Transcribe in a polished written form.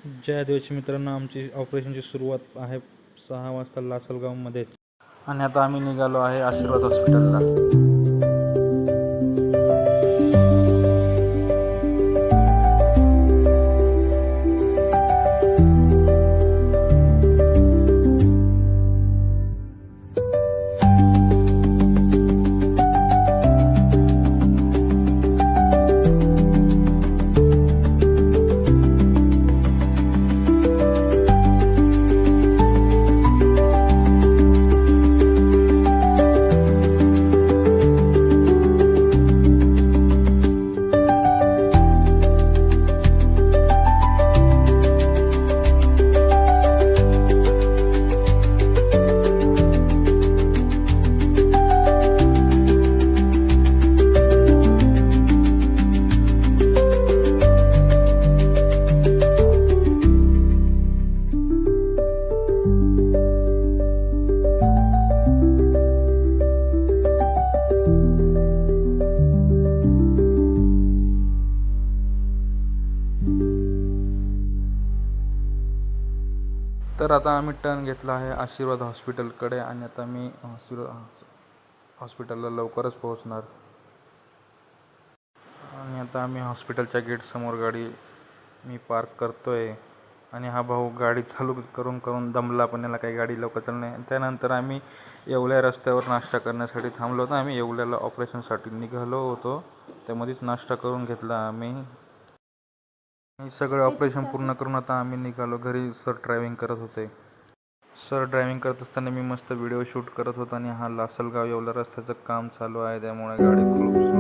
जय आदिवासी मित्रांनो, आमची ऑपरेशनची सुरुवात आहे 6 वाजता लासलगावमध्ये आणि आता आम्ही निघालो आहे आशीर्वाद हॉस्पिटलला. तर आता आम्ही टर्न घेतला आहे आशीर्वाद हॉस्पिटलकडे आणि आता मी हॉस्पिटलला लवकरच पोहोचणार. आणि आता आम्ही हॉस्पिटलच्या गेटसमोर गाडी मी पार्क करतोय आणि हा भाऊ गाडी चालू करून करून दमला, पण याला काही गाडी लवकर चालली नाही. त्यानंतर आम्ही येवल्या रस्त्यावर नाश्ता करण्यासाठी थांबलो होतो. आम्ही येवल्याला ऑपरेशनसाठी निघालो होतो, त्यामध्येच नाश्ता करून घेतला आम्ही. सगळे ऑपरेशन पूर्ण करून आता आम्ही निघालो घरी. सर ड्रायव्हिंग करत होते. सर ड्रायव्हिंग करत असताना मी मस्त व्हिडिओ शूट करत होतो आणि हा लासलगाव येवला रस्त्याचं काम चालू आहे, त्यामुळे गाडी खूप